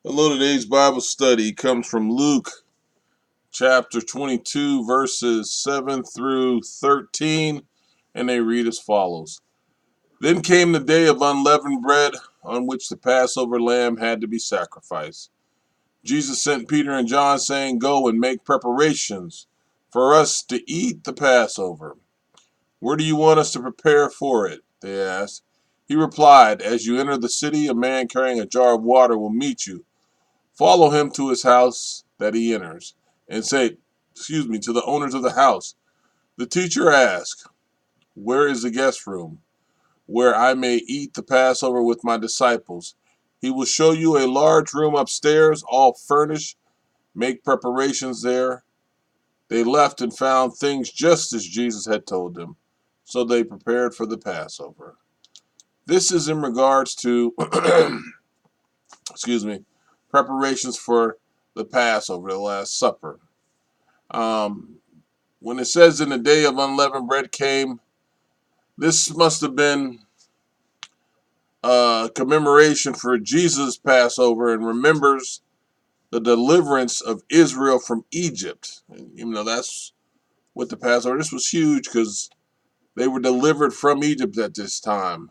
Hello, today's Bible study comes from Luke chapter 22, verses 7 through 13, and they read as follows. Then came the day of unleavened bread, on which the Passover lamb had to be sacrificed. Jesus sent Peter and John, saying, Go and make preparations for us to eat the Passover. Where do you want us to prepare for it? They asked. He replied, As you enter the city, a man carrying a jar of water will meet you. Follow him to his house that he enters, and say, to the owners of the house. The teacher asked, Where is the guest room, where I may eat the Passover with my disciples? He will show you a large room upstairs, all furnished. Make preparations there. They left and found things just as Jesus had told them. So they prepared for the Passover. This is in regards to, excuse me, preparations for the Passover, the Last Supper. Um, when it says in the day of unleavened bread came, this must have been a commemoration for Jesus' Passover and remembers the deliverance of Israel from Egypt. And, that's what the Passover. This was huge because they were delivered from Egypt at this time.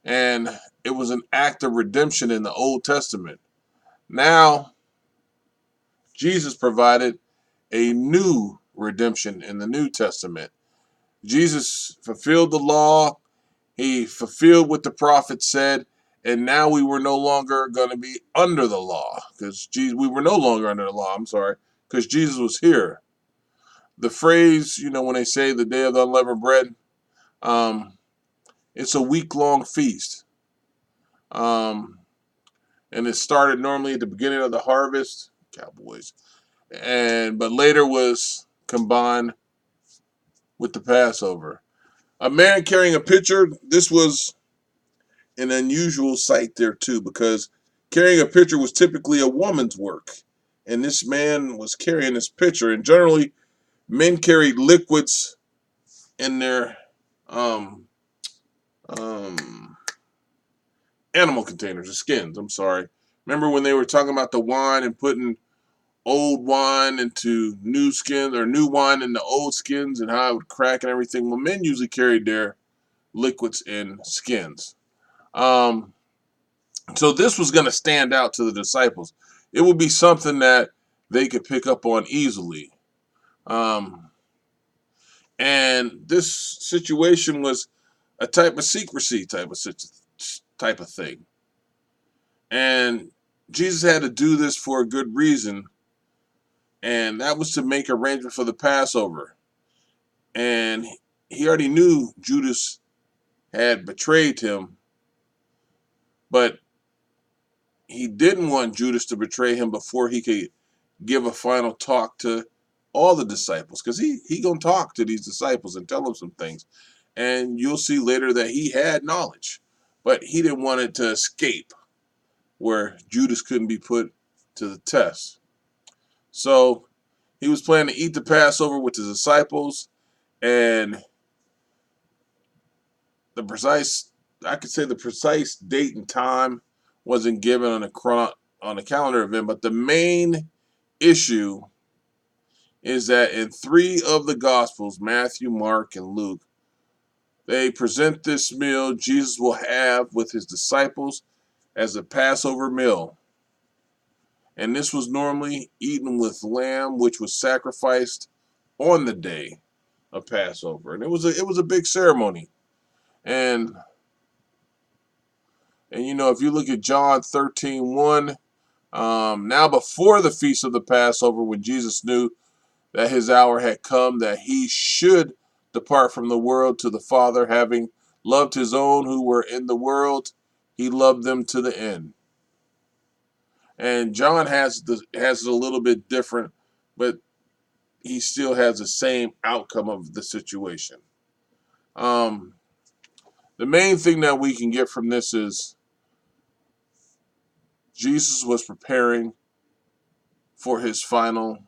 And it was an act of redemption in the Old Testament. Now, Jesus provided a new redemption in the New Testament. Jesus fulfilled the law. He fulfilled what the prophet said, and now we were no longer going to be under the law because we were no longer under the law. I'm sorry, because Jesus was here. The phrase, when they say the day of the unleavened bread, um, it's a week-long feast, um, and it started normally at the beginning of the harvest, Cowboys, but later was combined with the Passover. A man carrying a pitcher. This was an unusual sight there too, because carrying a pitcher was typically a woman's work, and this man was carrying this pitcher. And generally, men carried liquids in their um, um, animal containers, the skins. I'm sorry. Remember when they were talking about the wine and putting old wine into new skins or new wine into old skins and how it would crack and everything? Well, men usually carried their liquids in skins. Um, So this was going to stand out to the disciples. It would be something that they could pick up on easily. Um, and this situation was a type of secrecy type of thing. And Jesus had to do this for a good reason, and that was to make arrangement for the Passover. And he already knew Judas had betrayed him, but he didn't want Judas to betray him before he could give a final talk to all the disciples, because he gonna talk to these disciples and tell them some things, and you'll see later that he had knowledge, but he didn't want it to escape where Judas couldn't be put to the test. So he was planning to eat the Passover with his disciples, and the precise I could say the precise date and time wasn't given on a calendar event, but the main issue is that in three of the Gospels, Matthew, Mark, and Luke, they present this meal Jesus will have with his disciples as a Passover meal. And this was normally eaten with lamb, which was sacrificed on the day of Passover. And it was a big ceremony. And if you look at John 13:1, now before the feast of the Passover, when Jesus knew that his hour had come, that he should depart from the world to the Father, having loved his own who were in the world, he loved them to the end. And John has it a little bit different, but he still has the same outcome of the situation. Um, the main thing that we can get from this is Jesus was preparing for his final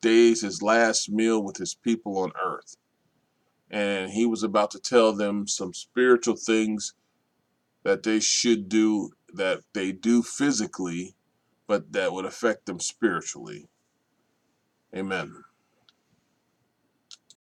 days, his last meal with his people on earth. And he was about to tell them some spiritual things that they should do, that they do physically, but that would affect them spiritually. Amen.